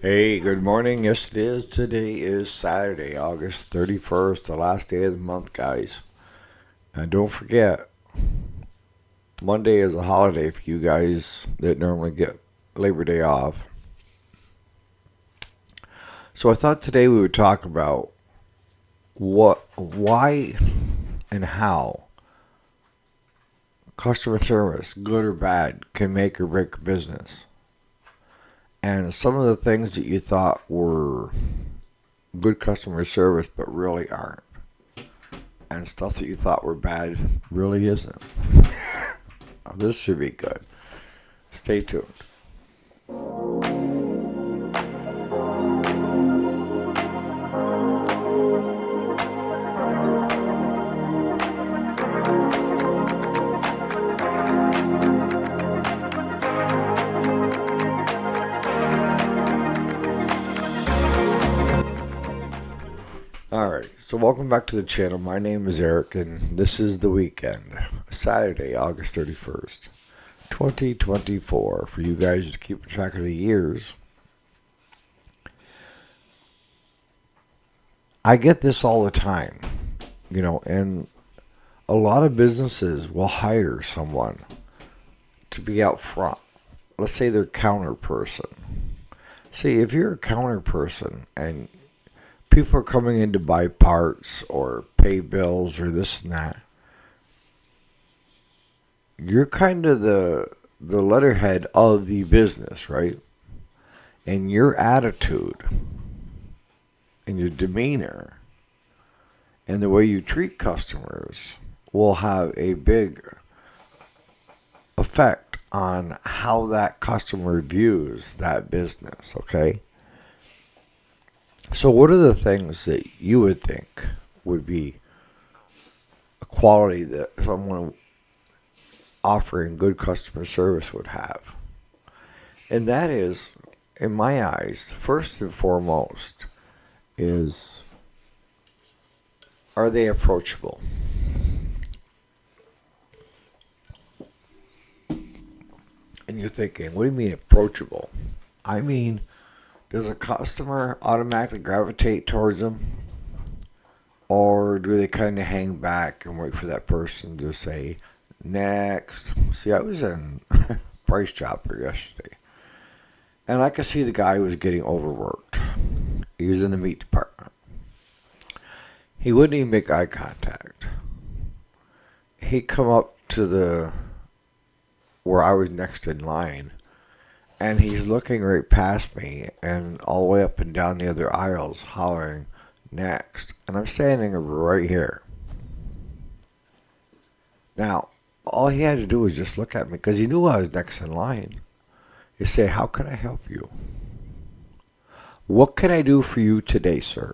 Hey, good morning. Yes, it is. Today is Saturday, August 31st, the last day of the month, guys. And don't forget, Monday is a holiday for you guys that normally get Labor Day off. So I thought today we would talk about why, and how customer service, good or bad, can make or break a business. And some of the things that you thought were good customer service but really aren't. And stuff that you thought were bad really isn't. This should be good. Stay tuned. Alright, so welcome back to the channel. My name is Eric, and this is the weekend. Saturday, August 31st, 2024. For you guys to keep track of the years. I get this all the time, and a lot of businesses will hire someone to be out front. Let's say they're counter person. See, if you're a counter person and people are coming in to buy parts or pay bills or this and that, you're kind of the letterhead of the business, right? And your attitude and your demeanor and the way you treat customers will have a big effect on how that customer views that business, okay? So what are the things that you would think would be a quality that someone offering good customer service would have? And that is, in my eyes, first and foremost, is, are they approachable? And you're thinking, what do you mean approachable? I mean, does a customer automatically gravitate towards them? Or do they kind of hang back and wait for that person to say, next? See, I was in Price Chopper yesterday, and I could see the guy was getting overworked. He was in the meat department. He wouldn't even make eye contact. He'd come up to where I was next in line, and he's looking right past me and all the way up and down the other aisles hollering, next. And I'm standing right here. Now, all he had to do was just look at me because he knew I was next in line. He said, how can I help you? What can I do for you today, sir?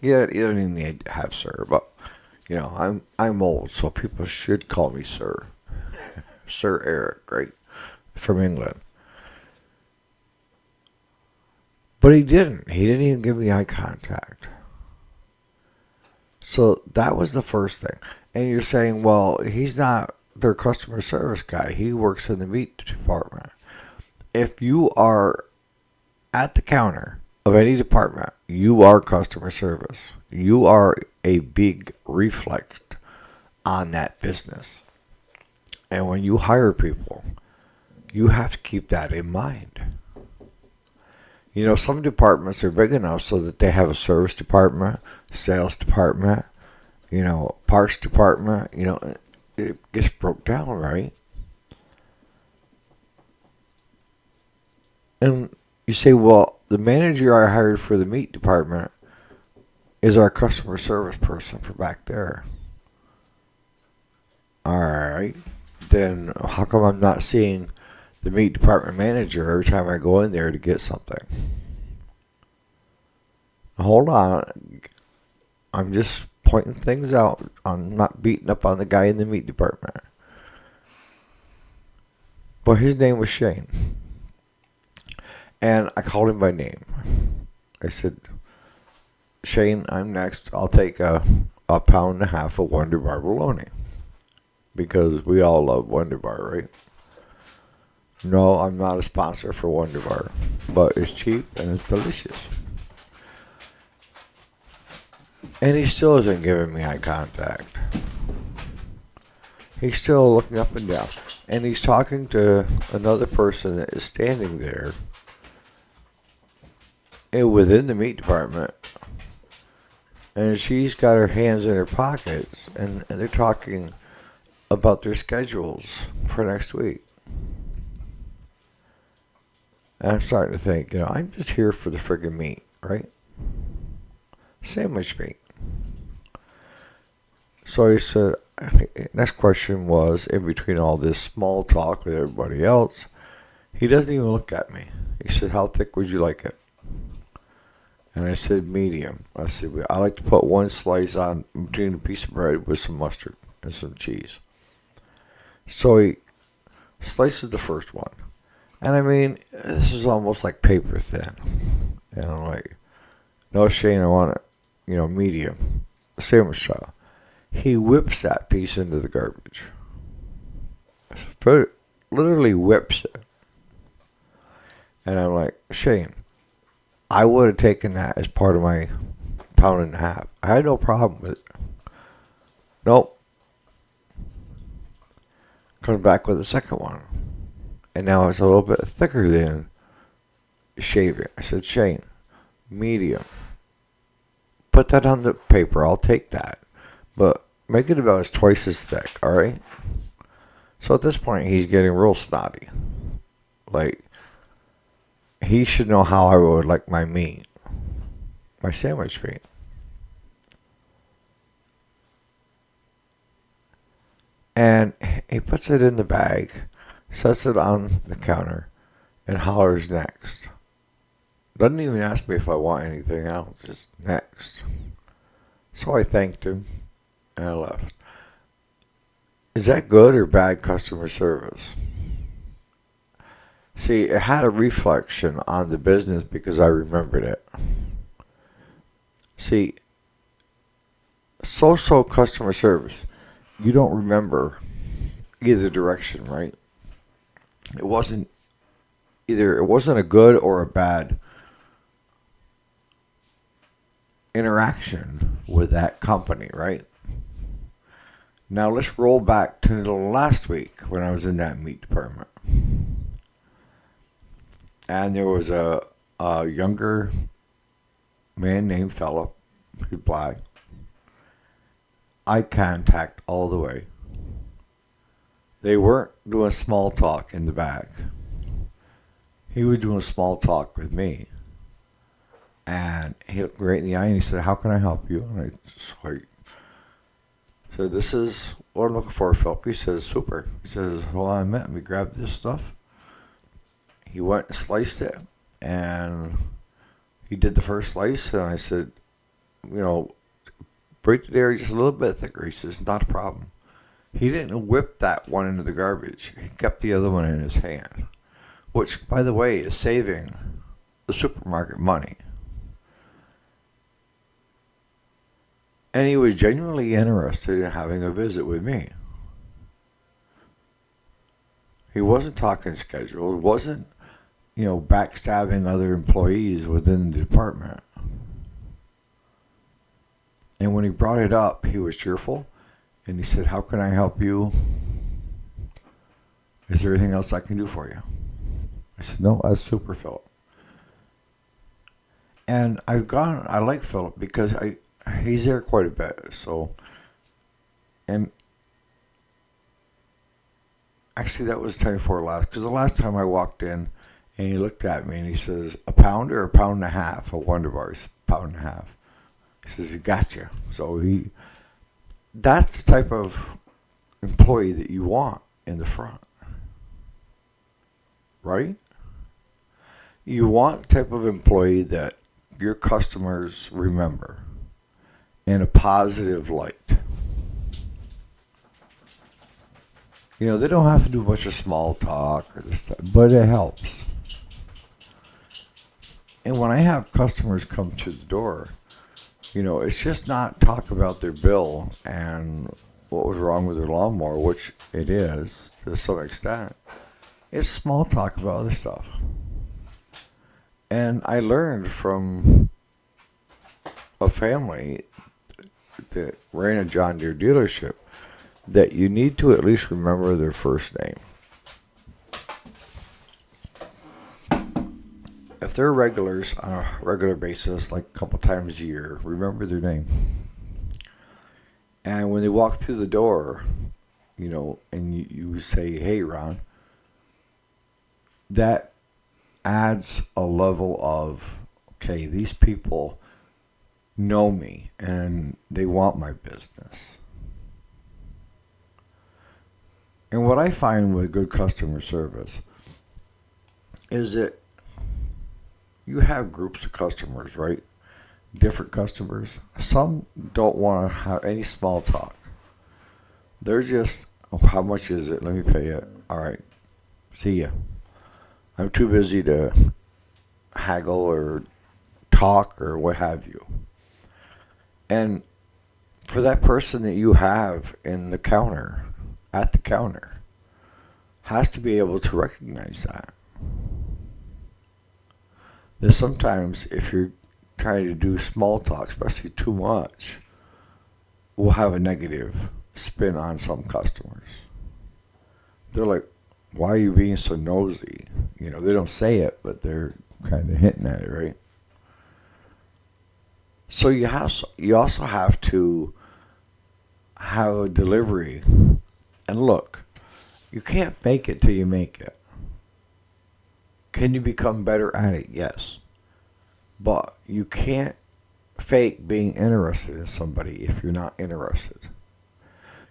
Yeah, you don't even need to have sir, but, I'm old, so people should call me sir. Sir Eric, right? From England. But he didn't. He didn't even give me eye contact. So that was the first thing. And you're saying, well, he's not their customer service guy. He works in the meat department. If you are at the counter of any department, you are customer service. You are a big reflect on that business. And when you hire people, you have to keep that in mind. Some departments are big enough so that they have a service department, sales department, parts department. It gets broke down, right? And you say, well, the manager I hired for the meat department is our customer service person for back there. All right. Then how come I'm not seeing the meat department manager every time I go in there to get something? Hold on. I'm just pointing things out. I'm not beating up on the guy in the meat department. But his name was Shane. And I called him by name. I said, Shane, I'm next. I'll take a pound and a half of Wonder Bar bologna. Because we all love Wonder Bar, right? No, I'm not a sponsor for Wonder Bar, but it's cheap and it's delicious. And he still isn't giving me eye contact. He's still looking up and down. And he's talking to another person that is standing there within the meat department. And she's got her hands in her pockets. And they're talking about their schedules for next week. And I'm starting to think, I'm just here for the friggin' meat, right? Sandwich meat. So he said, next question was, in between all this small talk with everybody else, he doesn't even look at me. He said, how thick would you like it? And I said, medium. I said, I like to put one slice on between a piece of bread with some mustard and some cheese. So he slices the first one. And I mean, this is almost like paper thin. And I'm like, no, Shane, I want it, medium, sandwich style. He whips that piece into the garbage. Literally whips it. And I'm like, Shane, I would have taken that as part of my pound and a half. I had no problem with it. Nope. Comes back with the second one. And now it's a little bit thicker than shaving. I said, Shane, medium. Put that on the paper. I'll take that. But make it about twice as thick, alright? So at this point, he's getting real snotty. Like, he should know how I would like my meat. My sandwich meat. And he puts it in the bag, sets it on the counter, and hollers next. Doesn't even ask me if I want anything else, just next. So I thanked him, and I left. Is that good or bad customer service? See, it had a reflection on the business because I remembered it. See, so customer service, you don't remember either direction, right? It wasn't a good or a bad interaction with that company, right? Now let's roll back to the last week when I was in that meat department. And there was a younger man named Philip, he's black. Eye contact all the way. They weren't doing small talk in the back. He was doing small talk with me. And he looked me right in the eye and he said, how can I help you? And I just like, so this is what I'm looking for, Philip. He says, super. He says, hold on a minute, let me grab this stuff. He went and sliced it, and he did the first slice, and I said, break the area just a little bit thicker. He says, not a problem. He didn't whip that one into the garbage. He kept the other one in his hand, which, by the way, is saving the supermarket money. And he was genuinely interested in having a visit with me. He wasn't talking schedule. It wasn't, backstabbing other employees within the department. And when he brought it up, he was cheerful. And he said, how can I help you? Is there anything else I can do for you? I said, no, that's super, Philip. And I like Philip because he's there quite a bit. So, and actually that was time before last, because the last time I walked in and he looked at me and he says, a pound or a pound and a half of Wonder Bars? Pound and a half. He says, gotcha. So that's the type of employee that you want in the front. Right? You want the type of employee that your customers remember in a positive light. They don't have to do much of small talk or this stuff, but it helps. And when I have customers come to the door, it's just not talk about their bill and what was wrong with their lawnmower, which it is to some extent. It's small talk about other stuff. And I learned from a family that ran a John Deere dealership that you need to at least remember their first name. If they're regulars on a regular basis, like a couple times a year, remember their name. And when they walk through the door, and you say, "Hey, Ron," that adds a level of, okay, these people know me and they want my business. And what I find with good customer service is that you have groups of customers, right? Different customers. Some don't want to have any small talk. They're just, "Oh, how much is it? Let me pay it. All right, see ya. I'm too busy to haggle or talk or what have you." And for that person that you have in the counter, at the counter, has to be able to recognize that. There's sometimes if you're trying to do small talk, especially too much, will have a negative spin on some customers. They're like, "Why are you being so nosy?" They don't say it, but they're kind of hinting at it, right? So you also have to have a delivery. And look, you can't fake it till you make it. Can you become better at it? Yes. But you can't fake being interested in somebody if you're not interested.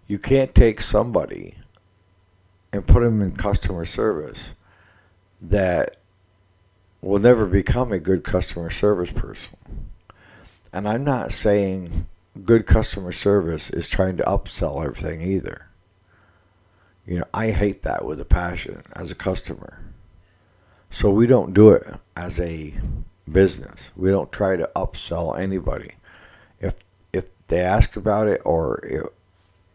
You can't take somebody and put them in customer service that will never become a good customer service person. And I'm not saying good customer service is trying to upsell everything either. I hate that with a passion as a customer. So we don't do it as a business. We don't try to upsell anybody. If they ask about it, or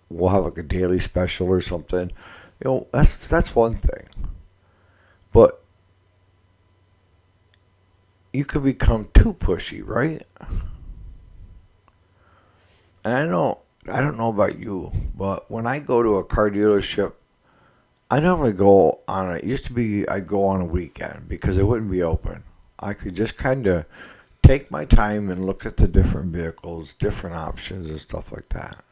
we'll have like a daily special or something, that's one thing. But you could become too pushy, right? And I don't know about you, but when I go to a car dealership, I normally go on it used to be I'd go on a weekend because it wouldn't be open. I could just kind of take my time and look at the different vehicles, different options and stuff like that.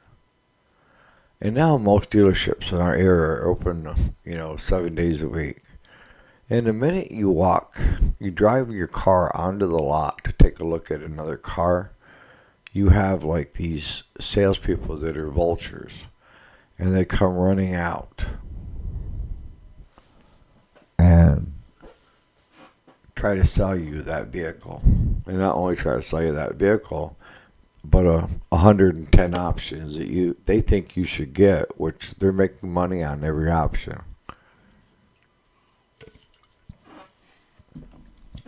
And now most dealerships in our area are open, 7 days a week. And the minute you drive your car onto the lot to take a look at another car, you have like these salespeople that are vultures, and they come running out and try to sell you that vehicle. And not only try to sell you that vehicle, but 110 options that they think you should get, which they're making money on every option.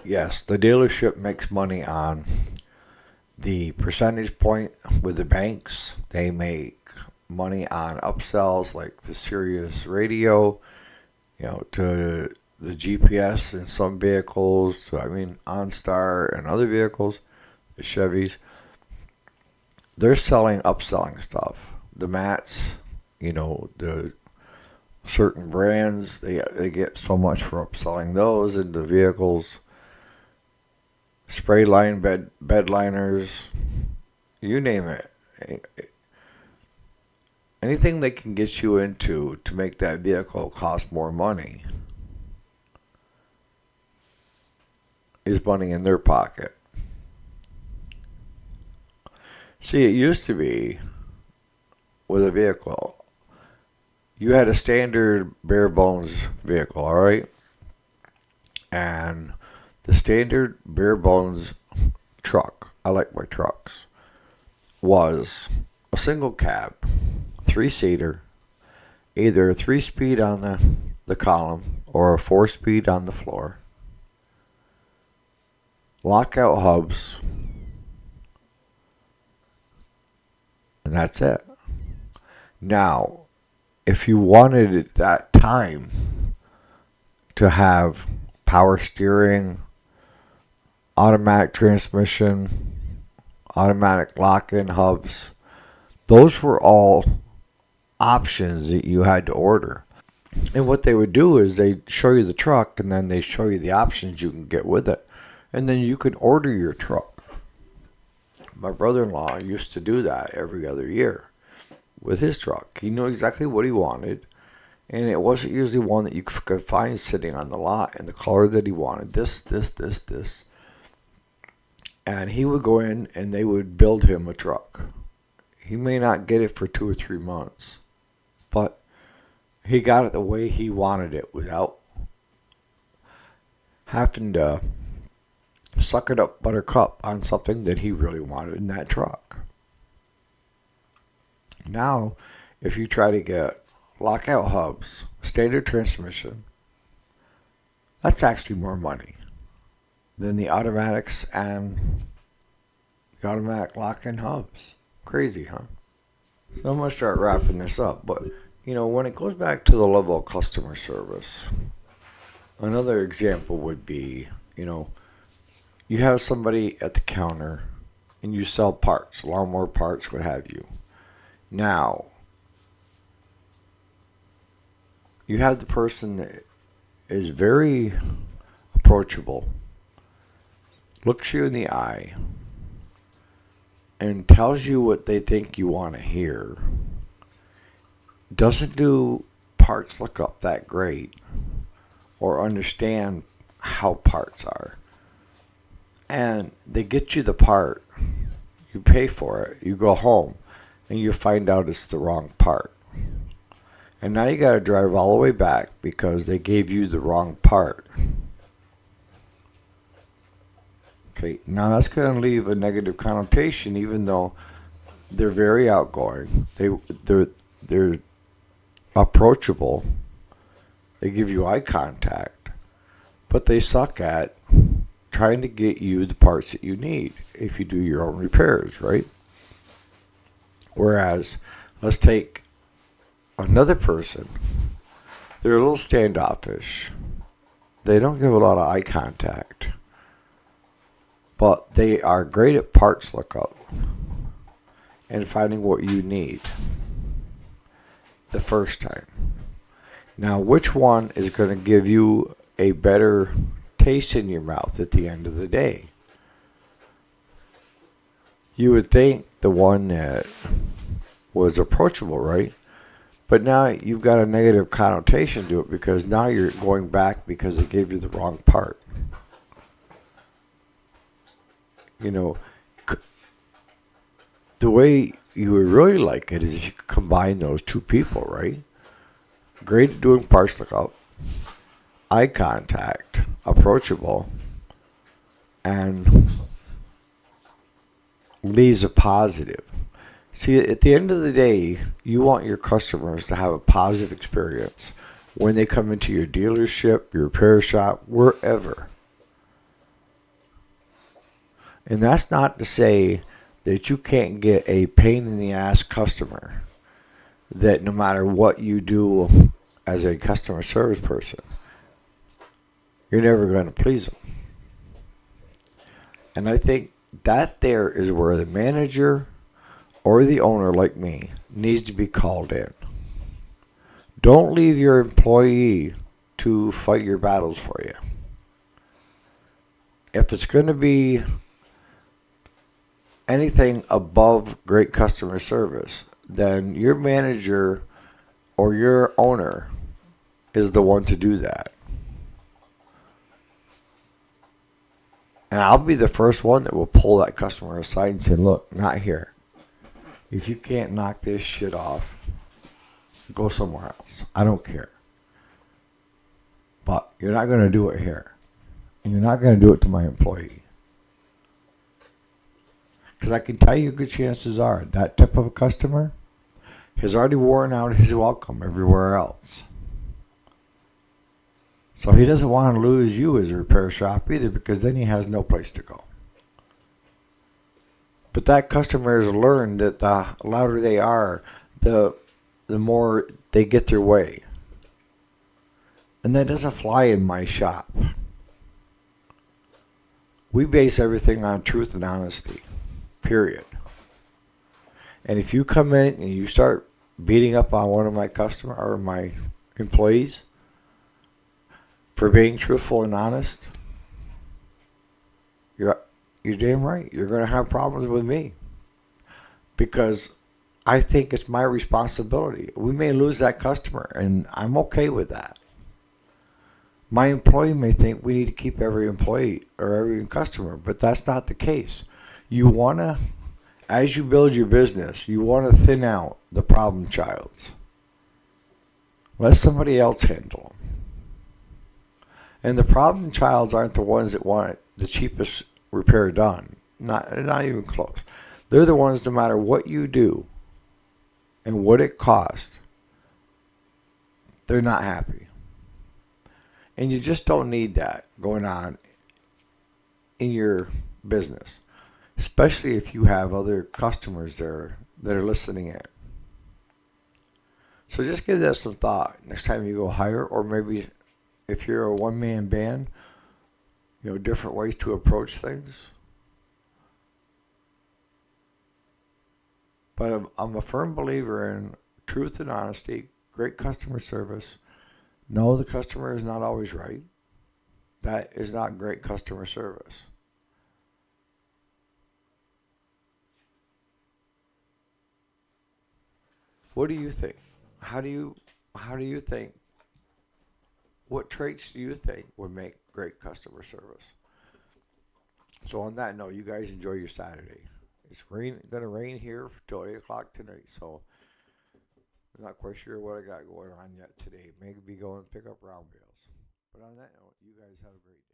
Yes, the dealership makes money on the percentage point with the banks. They make money on upsells like the Sirius radio, to the GPS in some vehicles, OnStar and other vehicles, the Chevys. They're upselling stuff. The mats, the certain brands, they get so much for upselling those into vehicles. Spray line bed liners, you name it. Anything they can get you into to make that vehicle cost more money is money in their pocket. See, it used to be with a vehicle, you had a standard bare bones vehicle, all right? And the standard bare bones truck, I like my trucks, was a single cab, 3-seater, either a 3-speed on the column or a 4-speed on the floor, lockout hubs, and that's it. Now, if you wanted at that time to have power steering, automatic transmission, automatic lock-in hubs. Those were all options that you had to order. And what they would do is they'd show you the truck and then they show you the options you can get with it. And then you can order your truck. My brother-in-law used to do that every other year with his truck. He knew exactly what he wanted. And it wasn't usually one that you could find sitting on the lot in the color that he wanted. This. And he would go in and they would build him a truck. He may not get it for 2 or 3 months, but he got it the way he wanted it without having to suck it up buttercup on something that he really wanted in that truck. Now, if you try to get lockout hubs, standard transmission, that's actually more money than the automatics and the automatic lock-in hubs. Crazy, huh? So I'm going to start wrapping this up. But, when it goes back to the level of customer service, another example would be, you have somebody at the counter and you sell parts, lawnmower parts, what have you. Now, you have the person that is very approachable, looks you in the eye, and tells you what they think you want to hear. Doesn't do parts lookup that great or understand how parts are. And they get you the part, you pay for it, you go home, and you find out it's the wrong part. And now you got to drive all the way back because they gave you the wrong part. Okay, now that's going to leave a negative connotation, even though they're very outgoing. They're approachable. They give you eye contact, but they suck at trying to get you the parts that you need if you do your own repairs, right? Whereas, let's take another person. They're a little standoffish. They don't give a lot of eye contact. But they are great at parts lookup and finding what you need the first time. Now, which one is going to give you a better taste in your mouth at the end of the day? You would think the one that was approachable, right? But now you've got a negative connotation to it because now you're going back because they gave you the wrong part. The way you would really like it is if you could combine those two people, right? Great at doing parts lookup, eye contact, approachable, and leaves a positive. See, at the end of the day, you want your customers to have a positive experience when they come into your dealership, your repair shop, wherever. And that's not to say that you can't get a pain in the ass customer that no matter what you do as a customer service person, you're never going to please them. And I think that there is where the manager or the owner like me needs to be called in. Don't leave your employee to fight your battles for you. If it's going to be anything above great customer service, then your manager or your owner is the one to do that. And I'll be the first one that will pull that customer aside and say, look, not here. If you can't knock this shit off, go somewhere else. I don't care. But you're not going to do it here. And you're not going to do it to my employee. Because I can tell you good chances are that type of a customer has already worn out his welcome everywhere else. So he doesn't want to lose you as a repair shop either, because then he has no place to go. But that customer has learned that the louder they are, the more they get their way. And that doesn't fly in my shop. We base everything on truth and honesty, period. And if you come in and you start beating up on one of my customer or my employees for being truthful and honest, you're damn right. You're going to have problems with me because I think it's my responsibility. We may lose that customer, and I'm okay with that. My employee may think we need to keep every employee or every customer, but that's not the case. You want to, as you build your business, you want to thin out the problem childs. Let somebody else handle them. And the problem childs aren't the ones that want the cheapest repair done. Not even close. They're the ones, no matter what you do and what it costs, they're not happy. And you just don't need that going on in your business, especially if you have other customers there that are listening in. So just give that some thought next time you go hire, or maybe if you're a one-man band, different ways to approach things. But I'm a firm believer in truth and honesty, great customer service. No, the customer is not always right. That is not great customer service. What do you think? How do you think? What traits do you think would make great customer service? So on that note, you guys enjoy your Saturday. It's gonna rain here till 8 o'clock tonight, so I'm not quite sure what I got going on yet today. Maybe going to pick up round bales. But on that note, you guys have a great day.